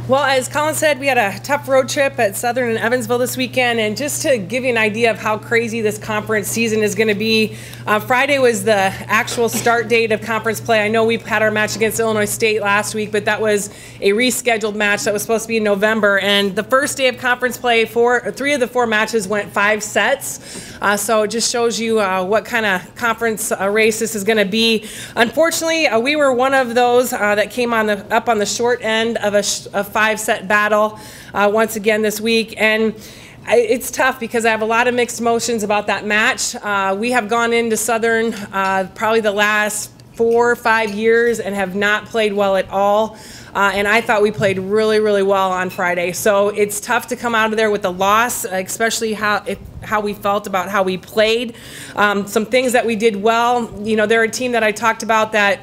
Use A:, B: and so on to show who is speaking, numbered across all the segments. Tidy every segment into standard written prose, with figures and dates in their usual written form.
A: Well, as Colin said, we had a tough road trip at Southern and Evansville this weekend, and just to give you an idea of how crazy this conference season is going to be, Friday was the actual start date of conference play. I know we had our match against Illinois State last week, but that was a rescheduled match that was supposed to be in November, and the first day of conference play, three of the four matches went 5 sets, so it just shows you what kind of conference race this is going to be. Unfortunately, we were one of those that came up on the short end of a 5-set battle once again this week, and it's tough because I have a lot of mixed emotions about that match. We have gone into Southern probably the last 4 or 5 years and have not played well at all. And I thought we played really, really well on Friday. So it's tough to come out of there with a loss, especially how we felt about how we played. Some things that we did well, you know, they're a team that I talked about that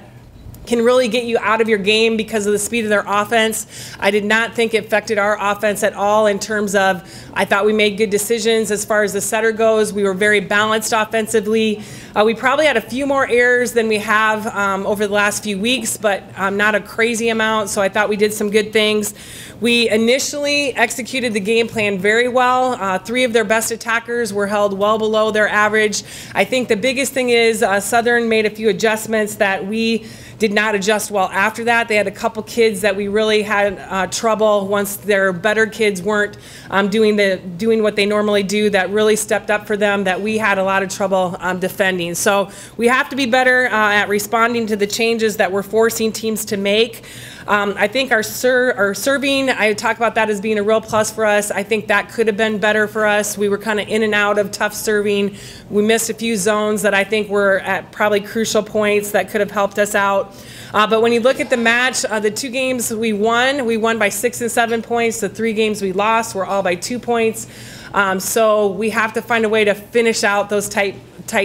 A: can really get you out of your game because of the speed of their offense. I did not think it affected our offense at all in terms of, I thought we made good decisions as far as the setter goes. We were very balanced offensively. We probably had a few more errors than we have over the last few weeks, but not a crazy amount, so I thought we did some good things. We initially executed the game plan very well. 3 of their best attackers were held well below their average. I think the biggest thing is Southern made a few adjustments that we did not adjust well after that. They had a couple kids that we really had trouble once their better kids weren't doing what they normally do, that really stepped up for them, that we had a lot of trouble defending. So we have to be better at responding to the changes that we're forcing teams to make. I think our serving, I talk about that as being a real plus for us. I think that could have been better for us. We were kind of in and out of tough serving. We missed a few zones that I think were at probably crucial points that could have helped us out. But when you look at the match, the 2 games we won by 6 and 7 points. The 3 games we lost were all by 2 points. So we have to find a way to finish out those tight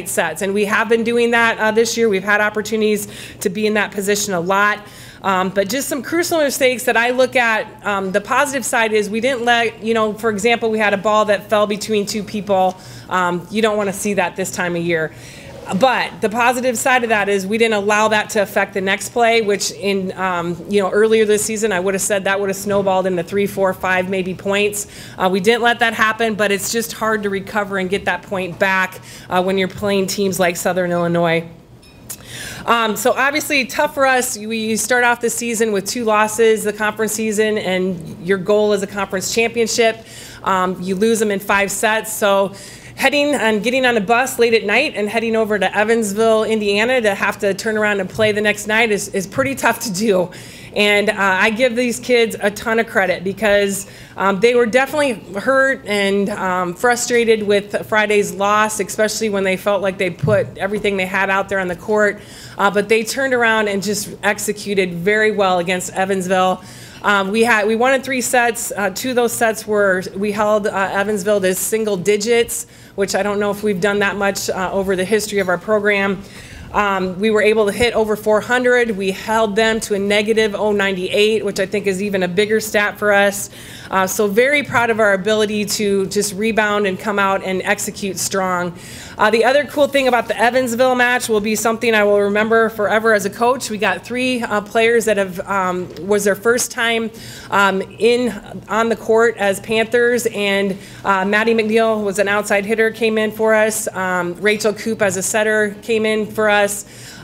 A: sets. And we have been doing that this year. We've had opportunities to be in that position a lot. But just some crucial mistakes that I look at. The positive side is we didn't let, you know, for example, we had a ball that fell between 2 people. You don't want to see that this time of year. But the positive side of that is we didn't allow that to affect the next play, which in, you know, earlier this season I would have said that would have snowballed into 3, 4, 5 maybe points. We didn't let that happen, but it's just hard to recover and get that point back when you're playing teams like Southern Illinois. So obviously tough for us. We start off the season with 2 losses, the conference season, and your goal is a conference championship. You lose them in 5 sets. So heading and getting on a bus late at night and heading over to Evansville, Indiana to have to turn around and play the next night is pretty tough to do. And I give these kids a ton of credit because they were definitely hurt and frustrated with Friday's loss, especially when they felt like they put everything they had out there on the court. But they turned around and just executed very well against Evansville. We won in 3 sets. 2 of those sets we held Evansville to single digits, which I don't know if we've done that much over the history of our program. We were able to hit over 400. We held them to a negative 0.98, which I think is even a bigger stat for us. So very proud of our ability to just rebound and come out and execute strong. The other cool thing about the Evansville match will be something I will remember forever as a coach. We got 3 players that was their first time on the court as Panthers, and Maddie McNeil was an outside hitter, came in for us. Rachel Coop as a setter came in for us.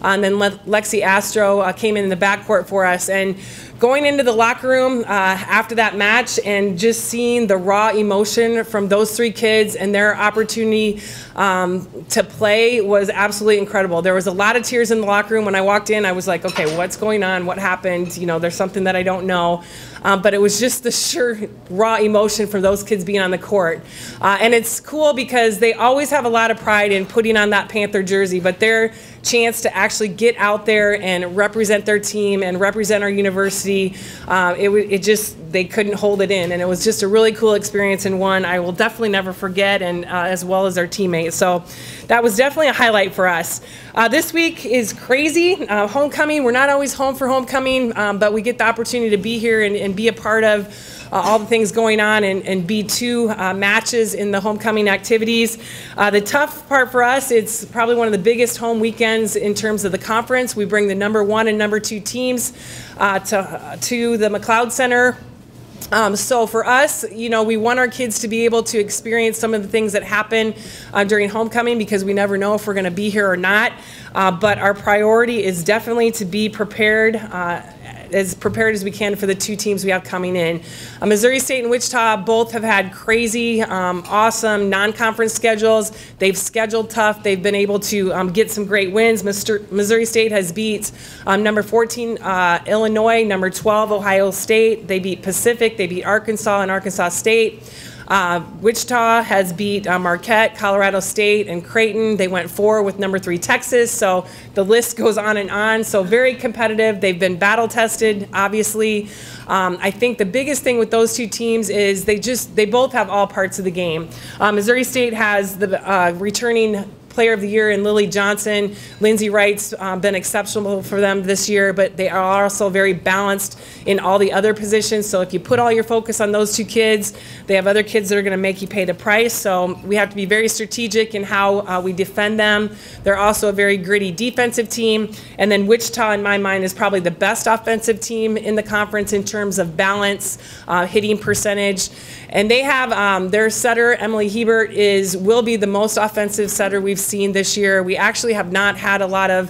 A: And then Lexi Astro came in the backcourt for us. And going into the locker room after that match and just seeing the raw emotion from those 3 kids and their opportunity to play was absolutely incredible. There was a lot of tears in the locker room. When I walked in, I was like, okay, what's going on? What happened? You know, there's something that I don't know. But it was just the sheer raw emotion from those kids being on the court. And it's cool because they always have a lot of pride in putting on that Panther jersey, but their chance to actually get out there and represent their team and represent our university, they couldn't hold it in. And it was just a really cool experience, and one I will definitely never forget, and as well as our teammates. So that was definitely a highlight for us. This week is crazy. Homecoming, we're not always home for homecoming, but we get the opportunity to be here and be a part of all the things going on and be 2 matches in the homecoming activities. The tough part for us, it's probably one of the biggest home weekends in terms of the conference. We bring the #1 and #2 teams to the McLeod Center. So for us, we want our kids to be able to experience some of the things that happen during homecoming, because we never know if we're going to be here or not. But our priority is definitely to be prepared as we can for the two teams we have coming in. Missouri State and Wichita both have had crazy, awesome non-conference schedules. They've scheduled tough. They've been able to get some great wins. Missouri State has beat number 14 Illinois, number 12 Ohio State. They beat Pacific. They beat Arkansas and Arkansas State. Wichita has beat Marquette, Colorado State, and Creighton. They went 4 with number 3 Texas, so the list goes on and on. So very competitive. They've been battle tested, obviously. I think the biggest thing with those two teams is they both have all parts of the game. Missouri State has the returning Player of the Year in Lily Johnson. Lindsay Wright's been exceptional for them this year, but they are also very balanced in all the other positions. So if you put all your focus on those two kids, they have other kids that are going to make you pay the price. So we have to be very strategic in how we defend them. They're also a very gritty defensive team. And then Wichita, in my mind, is probably the best offensive team in the conference in terms of balance, hitting percentage. And they have their setter, Emily Hebert, will be the most offensive setter we've seen this year. We actually have not had a lot of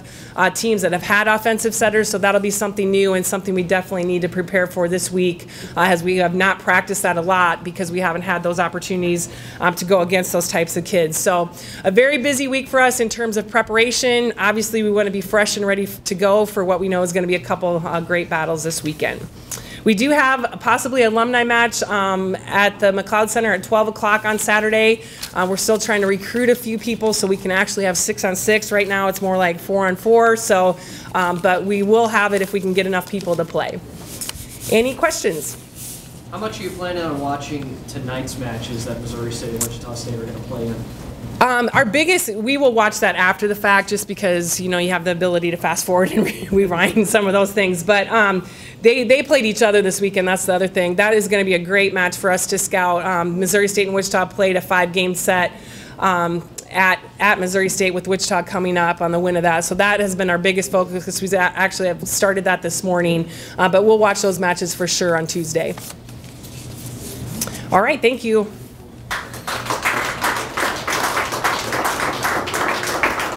A: teams that have had offensive setters, so that'll be something new and something we definitely need to prepare for this week, as we have not practiced that a lot because we haven't had those opportunities to go against those types of kids. So a very busy week for us in terms of preparation. Obviously, we want to be fresh and ready to go for what we know is going to be a couple great battles this weekend. We do have possibly an alumni match at the McLeod Center at 12 o'clock on Saturday. We're still trying to recruit a few people so we can actually have 6-on-6. Right now it's more like 4-on-4. So, but we will have it if we can get enough people to play. Any questions?
B: How much are you planning on watching tonight's matches that Missouri State and Wichita State are going to play in?
A: Our biggest, we will watch that after the fact just because, you have the ability to fast forward and rewind some of those things. But they played each other this weekend. That's the other thing. That is going to be a great match for us to scout. Missouri State and Wichita played a 5-game set at Missouri State, with Wichita coming up on the win of that. So that has been our biggest focus because we actually have started that this morning. But we'll watch those matches for sure on Tuesday. All right, thank you.